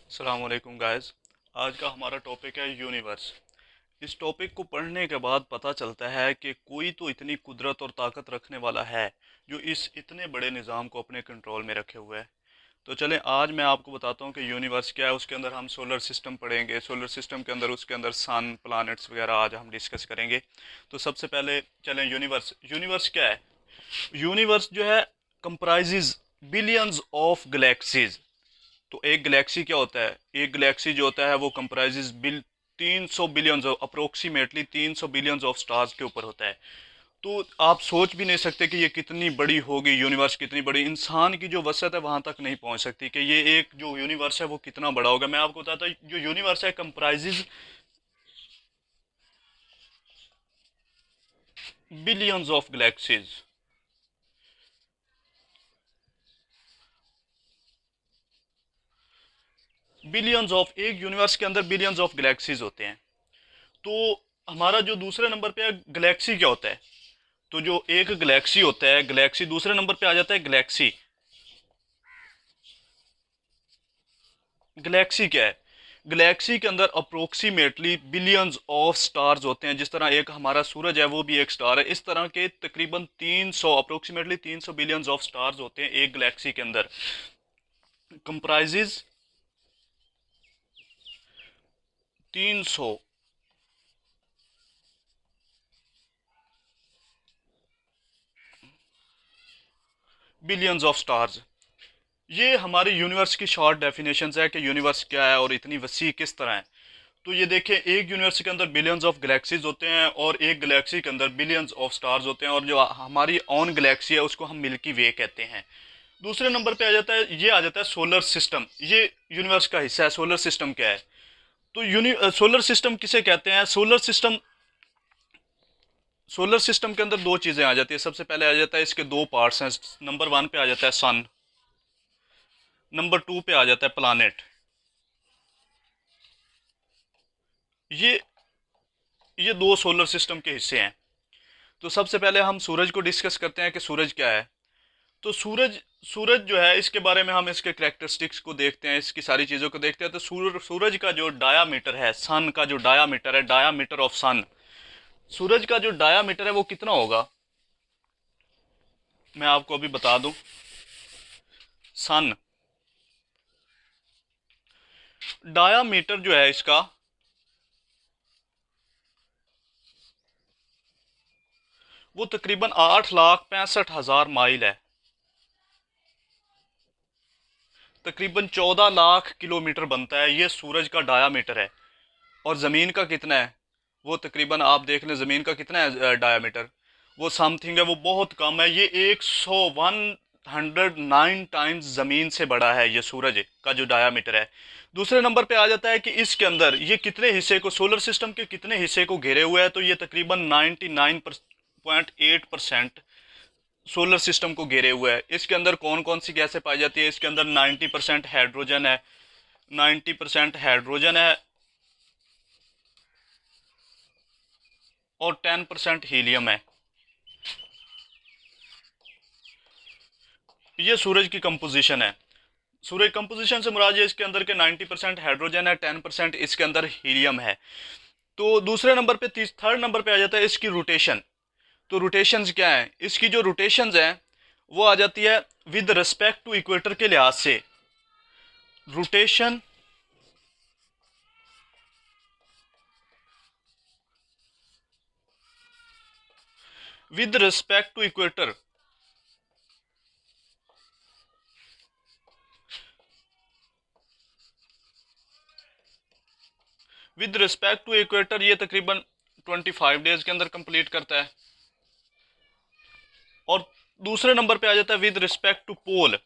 अस्सलाम वालेकुम गाइस। आज का हमारा टॉपिक है यूनिवर्स। इस टॉपिक को पढ़ने के बाद पता चलता है कि कोई तो इतनी कुदरत और ताकत रखने वाला है जो इस इतने बड़े निज़ाम को अपने कंट्रोल में रखे हुए है। तो चलें, आज मैं आपको बताता हूँ कि यूनिवर्स क्या है। उसके अंदर हम सोलर सिस्टम पढ़ेंगे। सोलर सिस्टम के अंदर उसके अंदर सन प्लैनेट्स वगैरह आज हम डिस्कस करेंगे। तो सबसे पहले चलें, यूनिवर्स यूनिवर्स क्या है। यूनिवर्स जो है कंप्राइजेज बिलियंस ऑफ गैलेक्सीज। तो एक गैलेक्सी क्या होता है? एक गैलेक्सी जो होता है वो comprises 300 billions, approximately 300 billions of stars के ऊपर होता है। तो आप सोच भी नहीं सकते कि ये कितनी बड़ी होगी, यूनिवर्स कितनी बड़ी। इंसान की जो वसत है वहां तक नहीं पहुंच सकती कि ये एक जो यूनिवर्स है वो कितना बड़ा होगा। मैं आपको बताता हूँ, जो यूनिवर्स है comprises billions of galaxies. Billions of, एक यूनिवर्स के अंदर बिलियंस ऑफ गैलेक्सीज होते हैं। तो हमारा जो दूसरे नंबर पे है गैलेक्सी क्या होता है। तो जो एक गैलेक्सी होता है, गैलेक्सी दूसरे नंबर पे आ जाता है गैलेक्सी। गैलेक्सी क्या है? गैलेक्सी के अंदर अप्रोक्सीमेटली बिलियंस ऑफ स्टार्स होते हैं। जिस तरह एक हमारा सूरज है वो भी एक स्टार है, इस तरह के तकरीबन 300, अप्रोक्सीमेटली 300 बिलियंस ऑफ स्टार्स होते हैं एक गैलेक्सी के अंदर। Comprises 300 billions of stars. ये हमारे यूनिवर्स की शॉर्ट डेफिनेशन है कि यूनिवर्स क्या है और इतनी वसी किस तरह है। तो ये देखें, एक यूनिवर्स के अंदर बिलियंस ऑफ गैलेक्सीज होते हैं और एक गैलेक्सी के अंदर बिलियंस ऑफ स्टार्स होते हैं, और जो हमारी ओन गैलेक्सी है उसको हम मिल्की वे कहते हैं। दूसरे नंबर पे आ जाता है, ये आ जाता है सोलर सिस्टम। ये यूनिवर्स का हिस्सा है। सोलर सिस्टम क्या है? तो सोलर सिस्टम किसे कहते हैं? सोलर सिस्टम के अंदर दो चीजें आ जाती है। सबसे पहले आ जाता है, इसके दो पार्ट्स हैं। नंबर वन पे आ जाता है सन, नंबर टू पे आ जाता है प्लानेट। ये ये दो सोलर सिस्टम के हिस्से हैं। तो सबसे पहले हम सूरज को डिस्कस करते हैं कि सूरज क्या है। तो सूरज सूरज जो है, इसके बारे में हम इसके करेक्टरिस्टिक्स को देखते हैं, इसकी सारी चीज़ों को देखते हैं। तो सूरज का जो डायामीटर है, सन का जो डायामीटर है, डायामीटर ऑफ सन, सूरज का जो डायामीटर है वो कितना होगा, मैं आपको अभी बता दूं। सन डायामीटर जो है इसका, वो तकरीबन 8,65,000 माइल है। तकरीबन 14 लाख किलोमीटर बनता है। ये सूरज का डायामीटर है। और ज़मीन का कितना है? वो तकरीबन आप देख लें, ज़मीन का कितना है डायामीटर। वो समथिंग है, वो बहुत कम है। ये 109 टाइम्स ज़मीन से बड़ा है ये सूरज का जो डायामीटर है। दूसरे नंबर पे आ जाता है कि इसके अंदर ये कितने हिस्से को, सोलर सिस्टम के कितने हिस्से को घेरे हुए है। तो ये तकरीबन 99.8% सोलर सिस्टम को घेरे हुए है। इसके अंदर कौन कौन सी गैसें पाई जाती है? इसके अंदर 90% हाइड्रोजन है। 90% हाइड्रोजन है और 10% हीलियम है। ये सूरज की कंपोजिशन है। सूरज कंपोजिशन से मुराद ये इसके अंदर के 90% हाइड्रोजन है, 10% इसके अंदर हीलियम है। तो दूसरे नंबर पे, थर्ड नंबर पे आ जाता है इसकी रोटेशन। तो रोटेशंस क्या है? इसकी जो रोटेशंस हैं वो आ जाती है विद रिस्पेक्ट टू इक्वेटर के लिहाज से। Rotation with respect to equator, with respect to equator ये तकरीबन 25 डेज के अंदर कंप्लीट करता है। और दूसरे नंबर पे आ जाता है विद रिस्पेक्ट टू पोल।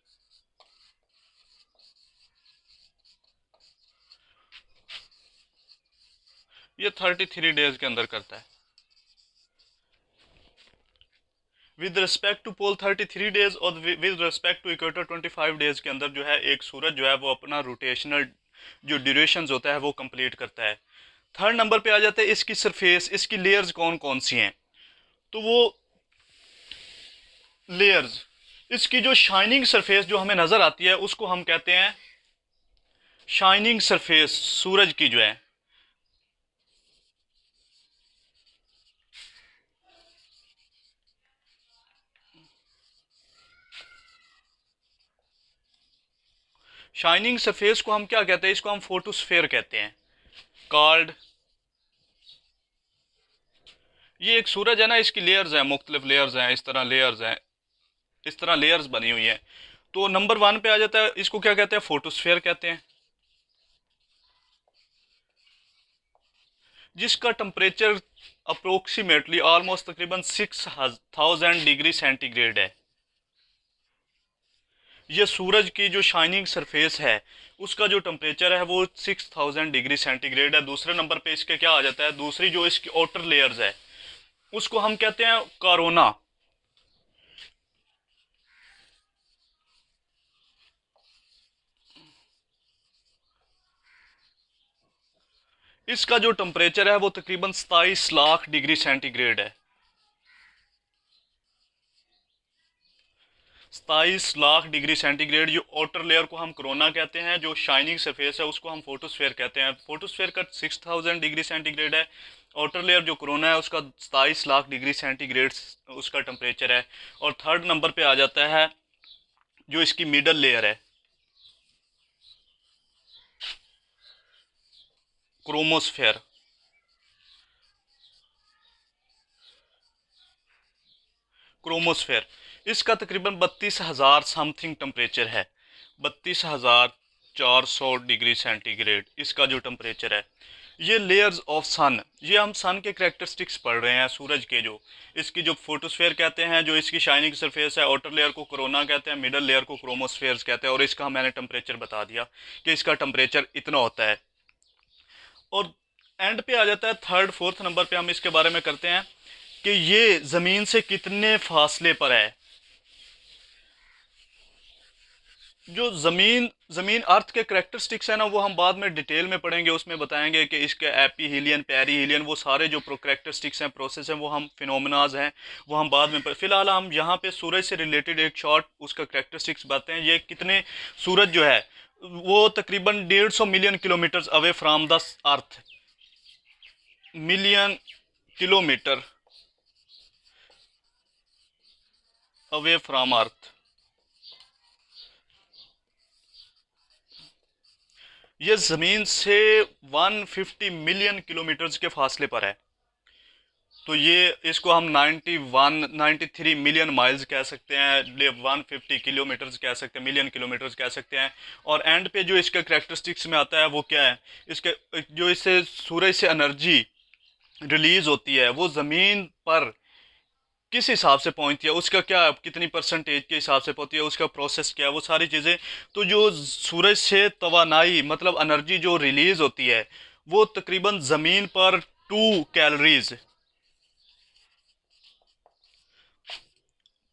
ये 33 डेज के अंदर करता है। With respect to pole 33 days और with respect to equator 25 days के अंदर जो है एक सूरज जो है वो अपना रोटेशनल जो ड्यूरेशन होता है वो कंप्लीट करता है। थर्ड नंबर पे आ जाता है इसकी सरफेस, इसकी लेयर्स कौन कौन सी हैं। तो वो लेयर्स, इसकी जो शाइनिंग सरफेस जो हमें नजर आती है उसको हम कहते हैं शाइनिंग सरफेस सूरज की जो है, शाइनिंग सरफेस को हम क्या कहते हैं? इसको हम फोटोस्फेयर कहते हैं, कॉल्ड। ये एक सूरज है ना, इसकी लेयर्स हैं, मुख्तलिफ लेयर्स हैं, इस तरह लेयर्स हैं, इस तरह लेयर्स बनी हुई हैं। तो नंबर वन पे आ जाता है, इसको क्या कहते हैं? फोटोस्फेयर कहते हैं, जिसका टेम्परेचर अप्रोक्सीमेटली ऑलमोस्ट तकरीबन 6000 डिग्री सेंटीग्रेड है। ये सूरज की जो शाइनिंग सरफेस है उसका जो टेम्परेचर है वो 6000 डिग्री सेंटीग्रेड है। दूसरे नंबर पे इसके क्या आ जाता है? दूसरी जो इसकी आउटर लेयर्स है उसको हम कहते हैं कोरोना। इसका जो टेम्परेचर है वो तकरीबन 27 लाख डिग्री सेंटीग्रेड है। 27 लाख डिग्री सेंटीग्रेड। जो आउटर लेयर को हम कोरोना कहते हैं, जो शाइनिंग सरफेस है उसको हम फोटोस्फेयर कहते हैं। फोटोस्फेयर का 6000 डिग्री सेंटीग्रेड है, आउटर लेयर जो कोरोना है उसका 27 लाख डिग्री सेंटीग्रेड उसका टेम्परेचर है। और थर्ड नंबर पे आ जाता है जो इसकी मिडल लेयर है, क्रोमोस्फेयर। क्रोमोस्फेयर इसका तकरीबन 32,000 समथिंग टेम्परेचर है, 32,400 डिग्री सेंटीग्रेड इसका जो टेम्परेचर है। ये लेयर्स ऑफ सन, ये हम सन के करेक्टरिस्टिक्स पढ़ रहे हैं सूरज के। जो इसकी जो फोटोस्फेयर कहते हैं, जो इसकी शाइनिंग सरफेस है, आउटर लेयर को कोरोना कहते हैं, मिडल लेयर को क्रोमोस्फेयर्स कहते हैं। और इसका मैंने टेम्परेचर बता दिया कि इसका टेम्परेचर इतना होता है। और एंड पे आ जाता है थर्ड फोर्थ नंबर पे, हम इसके बारे में करते हैं कि ये ज़मीन से कितने फासले पर है। जो ज़मीन ज़मीन अर्थ के करेक्टरिस्टिक्स है ना, वो हम बाद में डिटेल में पढ़ेंगे, उसमें बताएंगे कि इसके एपी हीलियन, पेरी हीलियन, वो सारे जो करेक्टरिस्टिक्स हैं, प्रोसेस हैं, वो हम फिनोमिनाज हैं, वो हम बाद में फ़िलहाल हम यहाँ पे सूरज से रिलेटेड एक शॉर्ट उसका करेक्टरिस्टिक्स बताते हैं। ये कितने, सूरज जो है वो तकरीबन 150 million kilometres away from the earth, million kilometre away from earth. ये ज़मीन से 150 मिलियन किलोमीटर्स के फासले पर है। तो ये इसको हम 93 मिलियन माइल्स कह सकते हैं, 150 किलोमीटर्स कह सकते हैं, मिलियन किलोमीटर्स कह सकते हैं। और एंड पे जो इसका करेक्टरिस्टिक्स में आता है वो क्या है? इसके जो इससे सूरज से एनर्जी रिलीज होती है वो ज़मीन पर किस हिसाब से पहुंचती है, उसका क्या, कितनी परसेंटेज के हिसाब से पहुंचती है, उसका प्रोसेस क्या है, वो सारी चीज़ें। तो जो सूरज से तवानाई मतलब एनर्जी जो रिलीज होती है वो तकरीबन ज़मीन पर 2 कैलोरीज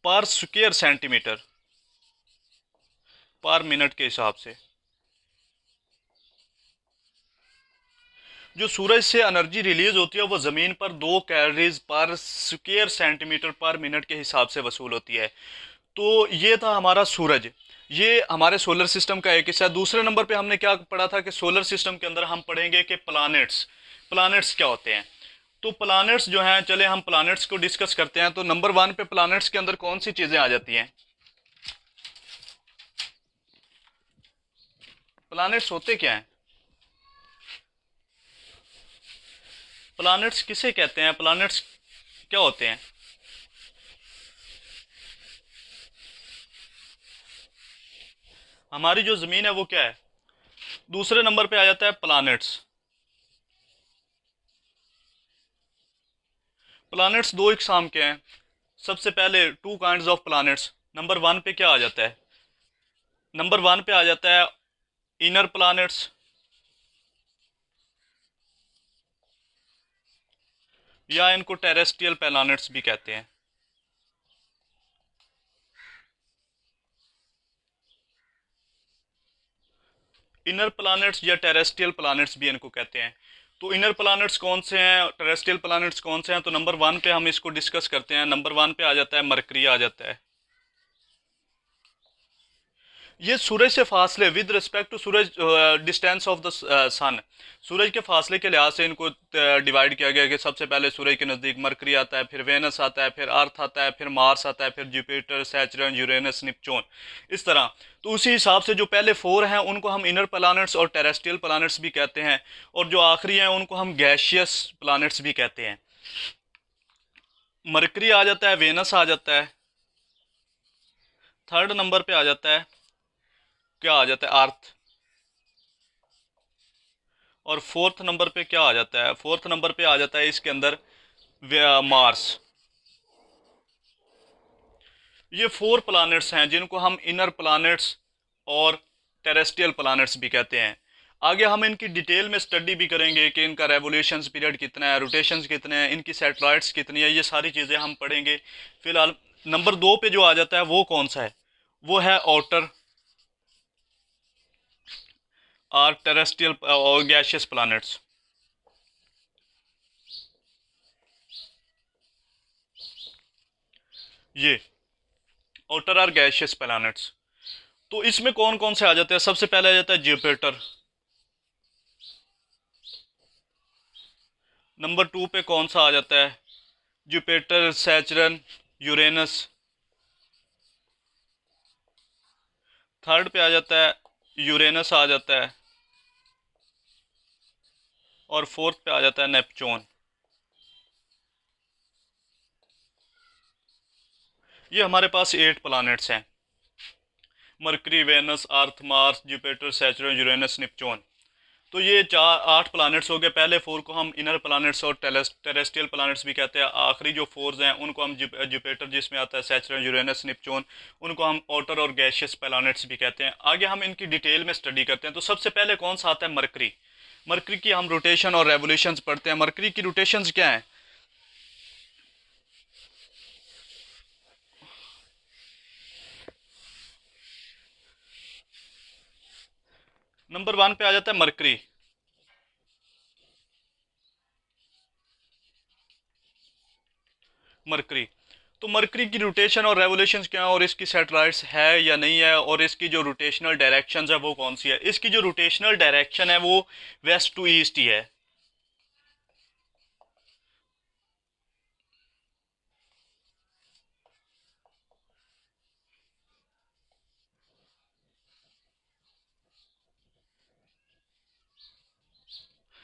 पर स्क्वायर सेंटीमीटर पर मिनट के हिसाब से। जो सूरज से एनर्जी रिलीज होती है वो ज़मीन पर 2 कैलोरीज पर स्क्वायर सेंटीमीटर पर मिनट के हिसाब से वसूल होती है। तो ये था हमारा सूरज, ये हमारे सोलर सिस्टम का एक हिस्सा है। दूसरे नंबर पे हमने क्या पढ़ा था कि सोलर सिस्टम के अंदर हम पढ़ेंगे कि प्लैनेट्स, प्लैनेट्स क्या होते हैं। तो प्लैनेट्स जो हैं, चले हम प्लैनेट्स को डिस्कस करते हैं। तो नंबर वन पे प्लैनेट्स के अंदर कौन सी चीज़ें आ जाती हैं? प्लैनेट्स होते क्या हैं? प्लैनेट्स किसे कहते हैं? प्लैनेट्स क्या होते हैं? हमारी जो ज़मीन है वो क्या है? दूसरे नंबर पे आ जाता है प्लैनेट्स। प्लैनेट्स दो इकसाम के हैं। सबसे पहले two kinds of planets. Number one पे क्या आ जाता है? नंबर वन पे आ जाता है इनर प्लैनेट्स, या इनको टेरेस्ट्रियल प्लैनेट्स भी कहते हैं। इनर प्लैनेट्स या टेरेस्ट्रियल प्लैनेट्स भी इनको कहते हैं। तो इनर प्लैनेट्स कौन से हैं, टेरेस्ट्रियल प्लैनेट्स कौन से हैं? तो नंबर वन पे हम इसको डिस्कस करते हैं। नंबर वन पे आ जाता है मरकरी आ जाता है। ये सूरज से फासले विद रिस्पेक्ट टू सूरज, डिस्टेंस ऑफ द सन, सूरज के फासले के लिहाज से इनको डिवाइड किया गया कि सबसे पहले सूरज के नज़दीक मरकरी आता है, फिर वेनस आता है, फिर अर्थ आता है, फिर मार्स आता है, फिर जुपिटर, सैचरन, यूरेनस, नेपच्यून, इस तरह। तो उसी हिसाब से जो पहले फोर हैं उनको हम इनर प्लैनेट्स और टेरेस्ट्रियल प्लैनेट्स भी कहते हैं, और जो आखिरी हैं उनको हम गैशियस प्लैनेट्स भी कहते हैं। मरकरी आ जाता है, वेनस आ जाता है, थर्ड नंबर पे आ जाता है, क्या आ जाता है, अर्थ। और फोर्थ नंबर पे क्या आ जाता है, फोर्थ नंबर पे आ जाता है इसके अंदर मार्स। ये फोर प्लैनेट्स हैं जिनको हम इनर प्लैनेट्स और टेरेस्ट्रियल प्लैनेट्स भी कहते हैं। आगे हम इनकी डिटेल में स्टडी भी करेंगे कि इनका रेवोल्यूशंस पीरियड कितना है, रोटेशंस कितने हैं, इनकी सैटेलाइट्स कितनी है, ये सारी चीज़ें हम पढ़ेंगे। फिलहाल नंबर 2 पे जो आ जाता है वो कौन सा है, वो है आउटर और टेरेस्ट्रियल और गैशियस प्लैनेट्स। ये आउटर और गैशियस प्लैनेट्स, तो इसमें कौन कौन से आ जाते हैं। सबसे पहले आ जाता है जुपिटर। नंबर 2 पे कौन सा आ जाता है, जुपिटर, सैचरन, यूरेनस। थर्ड पे आ जाता है यूरेनस आ जाता है, और फोर्थ पे आ जाता है नेपच्यून। ये हमारे पास 8 प्लैनेट्स हैं, मरकरी, वेनस, अर्थ, मार्स, जुपिटर, सैचरन, यूरेनस, नेपच्यून। तो ये 8 प्लैनेट्स हो गए। पहले 4 को हम इनर प्लैनेट्स और टेरेस्ट्रियल प्लैनेट्स भी कहते हैं। आखिरी जो 4 हैं उनको हम जुपिटर जिसमें आता है सैचरन, यूरेनस, नेपच्यून, उनको हम आउटर और गैशियस प्लैनेट्स भी कहते हैं। आगे हम इनकी डिटेल में स्टडी करते हैं। तो सबसे पहले कौन सा आता है, मरकरी। मरकरी की हम रोटेशन और रेवोल्यूशंस पढ़ते हैं। मरकरी की रोटेशंस क्या है, नंबर 1 पे आ जाता है मरकरी। मरकरी, तो मरकरी की रोटेशन और रेवोल्यूशंस क्या है, और इसकी सैटेलाइट्स है या नहीं है, और इसकी जो रोटेशनल डायरेक्शंस है वो कौन सी है। इसकी जो रोटेशनल डायरेक्शन है वो वेस्ट टू ईस्ट ही है।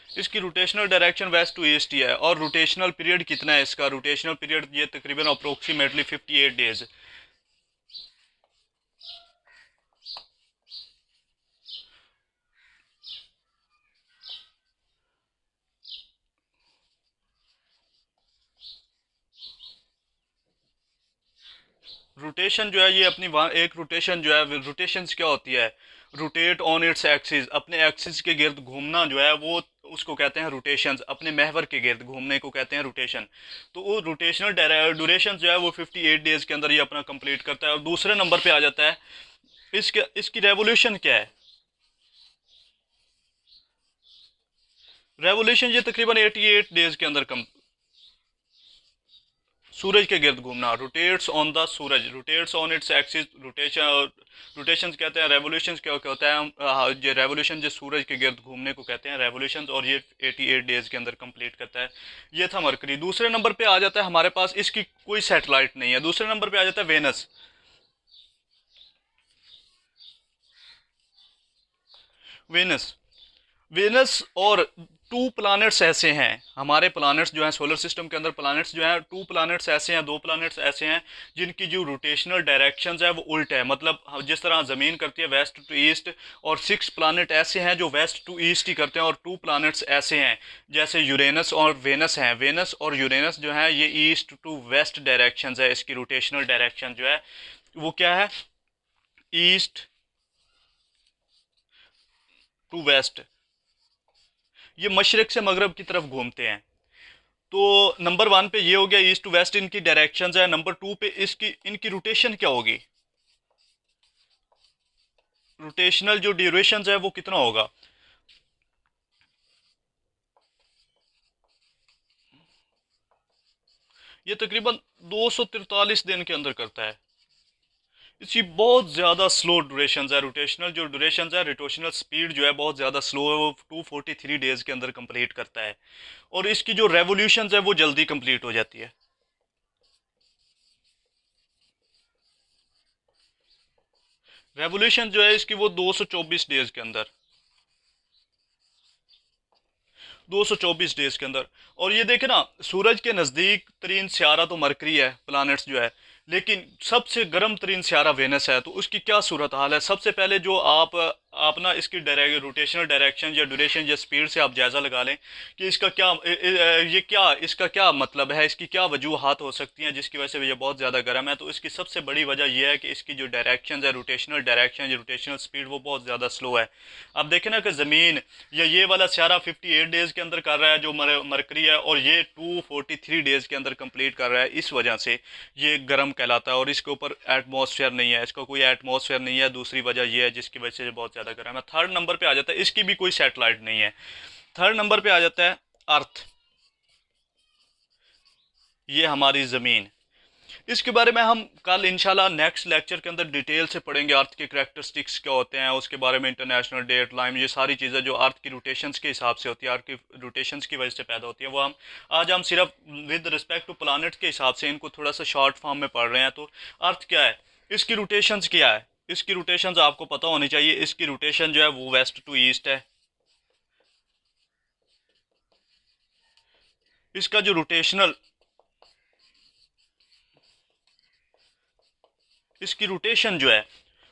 इसकी rotational direction west to east ही है। और रोटेशनल पीरियड कितना है इसका, रोटेशनल पीरियड ये तकरीबन अप्रोक्सीमेटली 58 डेज। रोटेशन जो है ये अपनी एक रोटेशन जो है, रोटेशन क्या होती है, रोटेट ऑन इट्स एक्सिस, अपने एक्सिस के गिर्द घूमना जो है वो उसको कहते हैं रोटेशंस। अपने महवर के गिर्द घूमने को कहते हैं रोटेशन। तो वो रोटेशनल ड्यूरेशन जो है वो 58 डेज के अंदर ये अपना कंप्लीट करता है। और दूसरे नंबर पे आ जाता है इसके इसकी रेवोल्यूशन क्या है। रेवोल्यूशन ये तकरीबन 88 डेज के अंदर कम, सूरज के गिर्द घूमना, rotates on the Suraj, rotates on its axis, rotation, rotation कहते हैं। रेवोल्यूशन क्या होता है, ये रेवोल्यूशन जो सूरज के गिर्द घूमने को कहते हैं रेवोल्यूशन, और ये 88 डेज के अंदर कंप्लीट करता है। ये था मरकरी। दूसरे नंबर पे आ जाता है हमारे पास, इसकी कोई सैटेलाइट नहीं है। दूसरे नंबर पे आ जाता है वेनस। वेनस, वेनस और टू प्लैनेट्स ऐसे हैं, हमारे प्लैनेट्स जो हैं सोलर सिस्टम के अंदर, प्लैनेट्स जो हैं टू प्लैनेट्स ऐसे हैं, 2 प्लैनेट्स ऐसे हैं जिनकी जो रोटेशनल डायरेक्शंस है वो उल्ट है। मतलब जिस तरह ज़मीन करती है वेस्ट टू ईस्ट, और 6 प्लैनेट ऐसे हैं जो वेस्ट टू ईस्ट ही करते हैं, और 2 प्लैनेट्स ऐसे हैं जैसे यूरेनस और वेनस हैं। वेनस और यूरेनस जो है ये ईस्ट टू वेस्ट डायरेक्शंस है। इसकी रोटेशनल डायरेक्शन जो है वो क्या है, ईस्ट टू वेस्ट। ये मशरक से मगरब की तरफ घूमते हैं। तो नंबर 1 पे ये हो गया ईस्ट टू वेस्ट इनकी डायरेक्शंस है। नंबर 2 पे इसकी इनकी रोटेशन क्या होगी, रोटेशनल जो ड्यूरेशन है वो कितना होगा। ये तकरीबन 243 दिन के अंदर करता है। इसकी बहुत ज़्यादा स्लो ड्यूरेशन है। रोटेशनल जो ड्यूरेशन है, रोटेशनल स्पीड जो है बहुत ज़्यादा स्लो है, वो 243 डेज़ के अंदर कंप्लीट करता है। और इसकी जो रेवोल्यूशन है वो जल्दी कंप्लीट हो जाती है। रेवोल्यूशन जो है इसकी वो 224 डेज़ के अंदर, 224 डेज के अंदर। और ये देखे ना, सूरज के नज़दीक तरीन सियारा तो मरकरी है, प्लानट्स जो है, लेकिन सबसे गर्म तरीन सियारा वेनस है। तो उसकी क्या सूरत हाल है? सबसे पहले जो आप ना इसकी रोटेशनल डायरेक्शन या ड्यूरेशन या स्पीड से आप जायज़ा लगा लें कि इसका क्या ये क्या इसका क्या मतलब है, इसकी क्या वजूहात हो सकती हैं जिसकी वजह से ये बहुत ज़्यादा गर्म है। तो इसकी सबसे बड़ी वजह यह है कि इसकी जो डायरेक्शन है, रोटेशनल डायरेक्शन या रोटेशनल स्पीड, वो बहुत ज़्यादा स्लो है। अब देखें ना कि ज़मीन या ये वाला सियारा 58 डेज़ के अंदर कर रहा है जो मरकरी है, और ये 243 डेज़ के अंदर कंप्लीट कर रहा है। इस वजह से ये गर्म कहलाता है, और इसके ऊपर एटमॉस्फेयर नहीं है, इसका कोई एटमॉस्फेयर नहीं है। दूसरी वजह यह है जिसकी वजह से ये बहुत ज़्यादा गर्म है। थर्ड नंबर पे आ जाता है, इसकी भी कोई सैटेलाइट नहीं है। थर्ड नंबर पे आ जाता है अर्थ, ये हमारी ज़मीन। इसके बारे में हम कल इंशाल्लाह नेक्स्ट लेक्चर के अंदर डिटेल से पढ़ेंगे। अर्थ के करैक्टरिस्टिक्स क्या होते हैं, उसके बारे में इंटरनेशनल डेट लाइन, ये सारी चीज़ें जो अर्थ की रोटेशंस के हिसाब से होती है, अर्थ की रोटेशंस की वजह से पैदा होती है, वो हम आज हम सिर्फ विद रिस्पेक्ट टू प्लानट के हिसाब से इनको थोड़ा सा शॉर्ट फॉर्म में पढ़ रहे हैं। तो अर्थ क्या है, इसकी रोटेशंस क्या है, इसकी रोटेशंस आपको पता होनी चाहिए। इसकी रोटेशन जो है वो वेस्ट टू ईस्ट है। इसका जो रोटेशनल इसकी रोटेशन जो है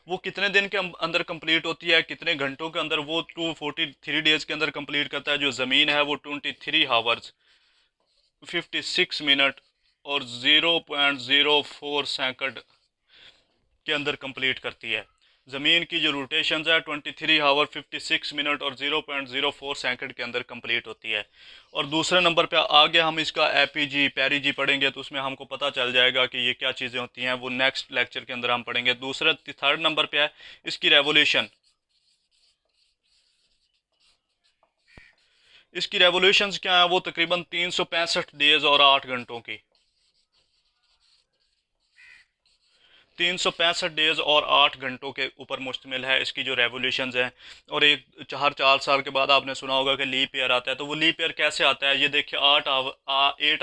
वो कितने दिन के अंदर कंप्लीट होती है, कितने घंटों के अंदर, वो 243 डेज के अंदर कंप्लीट करता है। जो ज़मीन है वो 23 आवर्स 56 मिनट और 0.04 सेकंड के अंदर कंप्लीट करती है। ज़मीन की जो रोटेशन है 23 आवर 56 मिनट और 0.04 सेकंड के अंदर कंप्लीट होती है। और दूसरे नंबर पे आगे हम इसका एपीजी पेरीजी पढ़ेंगे, तो उसमें हमको पता चल जाएगा कि ये क्या चीज़ें होती हैं, वो नेक्स्ट लेक्चर के अंदर हम पढ़ेंगे। दूसरा थर्ड नंबर पे है इसकी रेवोल्यूशन। इसकी रेवोल्यूशन क्या है, वो तकरीबन 365 डेज और 8 घंटों की, 365 डेज और 8 घंटों के ऊपर मुश्तमिल है इसकी जो रेवोल्यूशंस हैं। और एक हर 4 साल के बाद आपने सुना होगा कि लीप ईयर आता है। तो वो लीप ईयर कैसे आता है, ये देखिए 8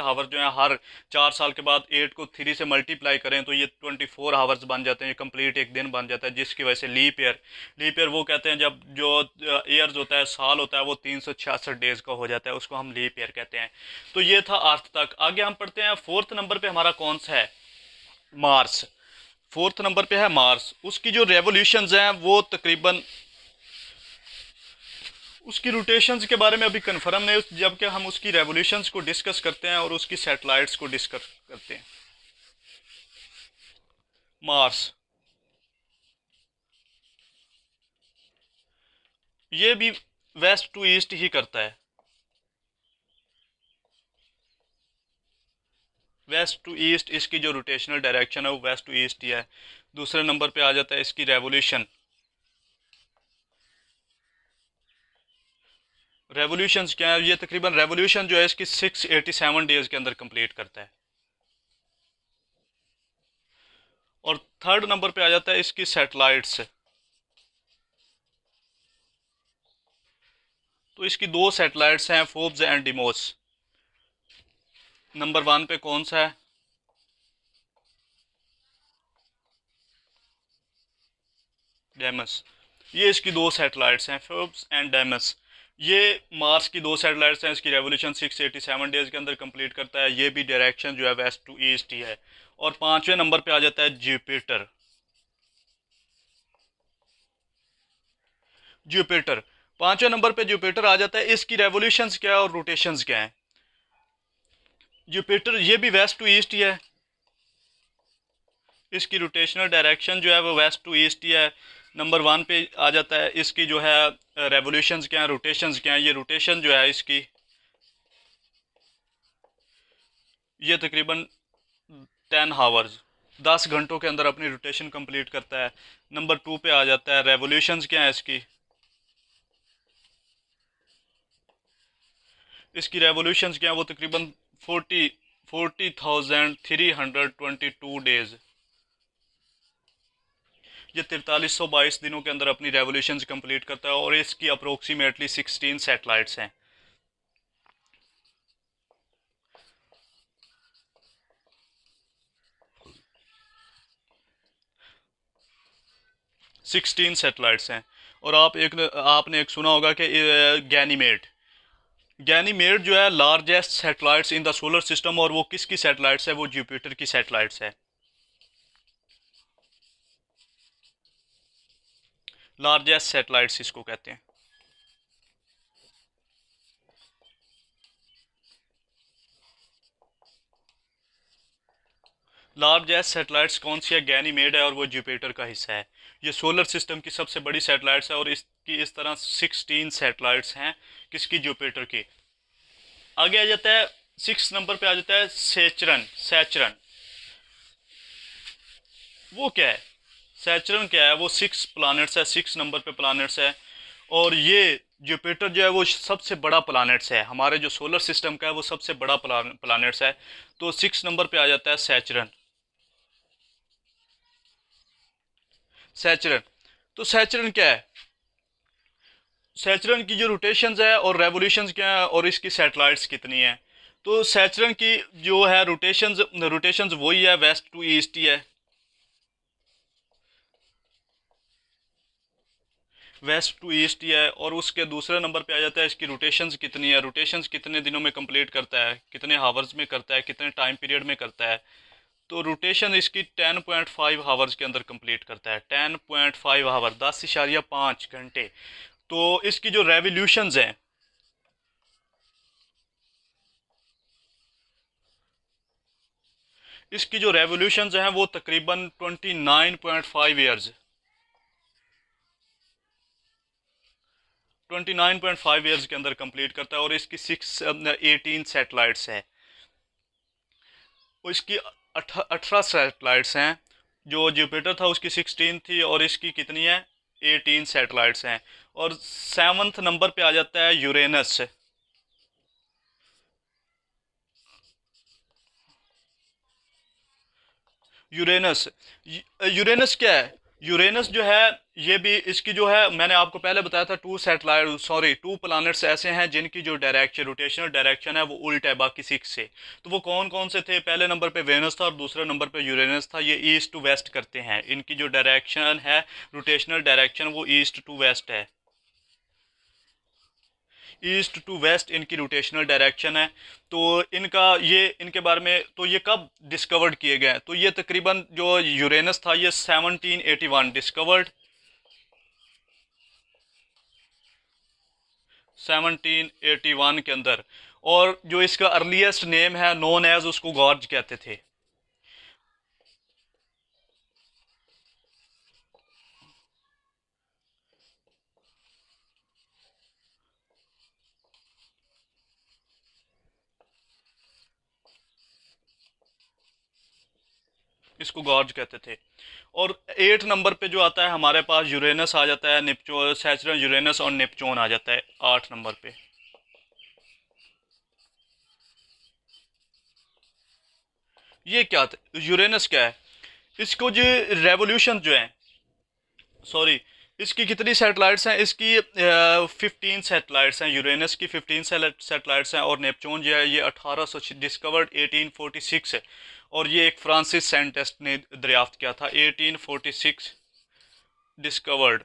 आवर जो है हर 4 साल के बाद 8 को 3 से मल्टीप्लाई करें तो ये 24 आवर्स बन जाते हैं, ये कंप्लीट एक दिन बन जाता है, जिसकी वजह से लीप ईयर वो कहते हैं जब जो ईयर्स होता है, साल होता है, वो 366 डेज का हो जाता है, उसको हम लीप ईयर कहते हैं। तो ये था अर्थ तक। आगे हम पढ़ते हैं, फोर्थ नंबर पे हमारा कौन सा है, मार्स। फोर्थ नंबर पे है मार्स। उसकी जो रेवोल्यूशंस हैं वो तकरीबन, उसकी रोटेशंस के बारे में अभी कंफर्म नहीं, जबकि हम उसकी रेवोल्यूशंस को डिस्कस करते हैं और उसकी सैटेलाइट्स को डिस्कस करते हैं। मार्स ये भी वेस्ट टू ईस्ट ही करता है, वेस्ट टू ईस्ट इसकी जो रोटेशनल डायरेक्शन है वो वेस्ट टू ईस्ट ही है। दूसरे नंबर पे आ जाता है इसकी रेवोल्यूशन। रेवोल्यूशंस क्या है, ये तकरीबन रेवोल्यूशन जो है इसकी 687 डेज के अंदर कंप्लीट करता है। और थर्ड नंबर पे आ जाता है इसकी सैटेलाइट्स। तो इसकी दो सैटेलाइट्स हैं, फोर्ब्स एंड डिमोस। नंबर 1 पे कौन सा है, डेमस। ये इसकी दो सैटेलाइट्स हैं, फोर्ब्स एंड डेमस। ये मार्स की दो सैटेलाइट्स हैं, इसकी रेवोल्यूशन 687 डेज के अंदर कंप्लीट करता है। ये भी डायरेक्शन जो है वेस्ट टू ईस्ट ही है। और पांचवें नंबर पे आ जाता है जुपिटर। जुपिटर पांचवें नंबर पे जुपिटर आ जाता है। इसकी रेवोल्यूशंस क्या है और रोटेशंस क्या है। जुपिटर ये भी वेस्ट टू ईस्ट ही है, इसकी रोटेशनल डायरेक्शन जो है वो वेस्ट टू ईस्ट ही है। नंबर 1 पे आ जाता है। इसकी जो है रेवोल्यूशंस क्या है, रोटेशंस क्या है। ये रोटेशन जो है इसकी, ये तकरीबन 10 आवर्स 10 घंटों के अंदर अपनी रोटेशन कंप्लीट करता है। नंबर 2 पे आ जाता है, रेवोल्यूशंस क्या है इसकी, इसकी रेवोल्यूशंस क्या है, वो तकरीबन 40,322 डेज, ये 4322 दिनों के अंदर अपनी रेवोल्यूशंस कंप्लीट करता है और इसकी अप्रोक्सीमेटली 16 सैटेलाइट्स हैं। 16 सैटेलाइट्स हैं। और आपने एक सुना होगा कि गैनीमेड, गैनीमेड जो है largest satellites in the solar system, और वो किसकी सैटेलाइट्स है? वो जुपिटर की सैटेलाइट्स है। लार्जेस्ट सैटेलाइट्स इसको कहते हैं। लार्जेस्ट सैटेलाइट्स कौन सी है? गैनीमेड है और वो जुपिटर का हिस्सा है। ये सोलर सिस्टम की सबसे बड़ी सैटेलाइट्स है और इसकी इस तरह 16 सैटेलाइट्स हैं। किसकी? जुपिटर की। आगे आ जाता है 6 नंबर पे आ जाता है सैचरन। सैचरन वो क्या है? सैचरन क्या है? वो 6 प्लैनेट्स है, 6 नंबर पे प्लैनेट्स है। और ये जुपिटर जो है वो सबसे बड़ा प्लैनेट्स है, हमारे जो सोलर सिस्टम का है वो सबसे बड़ा प्लैनेट्स है। तो 6 नंबर पे आ जाता है सैचरन। सैचरन, तो सैचरन क्या है? सैचरन की जो रोटेशंस है और रेवोल्यूशंस क्या है और इसकी सैटेलाइट्स कितनी है? तो सैचरन की जो है रोटेशंस रोटेशंस वही है, वेस्ट टू ईस्ट ही है। वेस्ट टू ईस्ट ही है। और उसके दूसरे नंबर पे आ जाता है इसकी रोटेशंस कितनी है, रोटेशंस कितने दिनों में कंप्लीट करता है, कितने हावर्स में करता है, कितने टाइम पीरियड में करता है। तो रोटेशन इसकी 10.5 हावर्स के अंदर कंप्लीट करता है। 10.5 हावर, 10.5 घंटे। तो इसकी जो रेवोल्यूशंस हैं, इसकी जो रेवोल्यूशंस हैं वो तकरीबन 29.5 ईयर्स, 29.5 ईयर्स के अंदर कंप्लीट करता है। और इसकी 18 सैटेलाइट्स हैं। और इसकी 18 सैटेलाइट्स हैं। जो जुपिटर था उसकी 16 थी और इसकी कितनी है? 18 सैटेलाइट्स हैं। और 7th नंबर पे आ जाता है यूरेनस। यूरेनस, यूरेनस क्या है? यूरेनस जो है ये भी इसकी जो है, मैंने आपको पहले बताया था, 2 प्लैनेट्स ऐसे हैं जिनकी जो डायरेक्शन, रोटेशनल डायरेक्शन है वो उल्ट है बाकी 6 से। तो वो कौन कौन से थे? पहले नंबर पे वेनस था और दूसरे नंबर पे यूरेनस था। ये ईस्ट टू वेस्ट करते हैं, इनकी जो डायरेक्शन है, रोटेशनल डायरेक्शन, वो ईस्ट टू वेस्ट है। ईस्ट टू वेस्ट इनकी रोटेशनल डायरेक्शन है। तो इनके बारे में, तो ये कब डिस्कवर्ड किए गए? तो ये तकरीबन जो यूरेनस था ये 1781 डिस्कवर्ड, 1781 के अंदर। और जो इसका अर्लीस्ट नेम है, नोन एज, उसको गॉर्ज कहते थे। इसको गॉर्ज कहते थे। और 8 नंबर पे जो आता है हमारे पास यूरेनस आ जाता है, नेपच्यून, सैचरन, यूरेनस और नेपच्यून आ जाता है 8 नंबर पे। ये क्या था? यूरेनस क्या है? इसको जो रेवोल्यूशन जो है, सॉरी, इसकी कितनी सैटेलाइट्स हैं? इसकी 15 सैटेलाइट्स हैं। यूरेनस की 15 सैटेलाइट्स हैं। और नेपच्यून जो है ये 1800 डिस्कवर्ड 1846 है। और ये एक फ्रांसिस साइंटिस्ट ने दरियाफ्त किया था 1846 डिस्कवर्ड।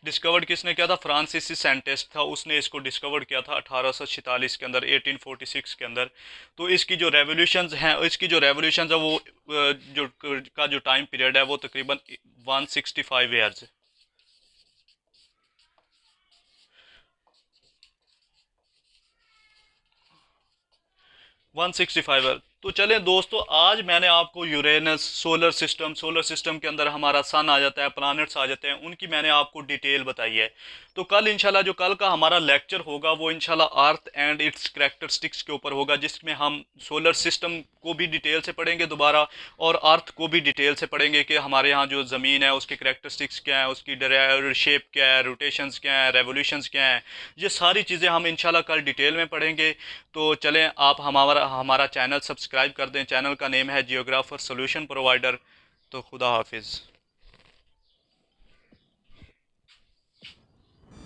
डिस्कवर्ड किसने किया था? फ्रांसीसी साइंटिस्ट था, उसने इसको डिस्कवर्ड किया था 1846 के अंदर, 1846 के अंदर। तो इसकी जो रेवोल्यूशंस हैं, इसकी जो रेवोल्यूशंस है वो जो टाइम पीरियड है वो तकरीबन 165 ईयर्स है। 165 है। तो चलें दोस्तों, आज मैंने आपको यूरेनस, सोलर सिस्टम के अंदर हमारा सन आ जाता है, प्लैनेट्स आ जाते हैं, उनकी मैंने आपको डिटेल बताई है। तो कल इंशाल्लाह जो कल का हमारा लेक्चर होगा वो इंशाल्लाह अर्थ एंड इट्स करैक्टरिस्टिक्स के ऊपर होगा, जिसमें हम सोलर सिस्टम को भी डिटेल से पढ़ेंगे दोबारा, और अर्थ को भी डिटेल से पढ़ेंगे कि हमारे यहाँ जो ज़मीन है उसकी करैक्टरिस्टिक्स क्या है, उसकी शेप क्या है, रोटेशंस क्या है, रेवोल्यूशंस क्या है। ये सारी चीज़ें हम इंशाल्लाह कल डिटेल में पढ़ेंगे। तो चलें, आप हमारा हमारा चैनल सब्सक्राइब कर दें। चैनल का नेम है जियोग्राफर सॉल्यूशन प्रोवाइडर। तो खुदा हाफिज़।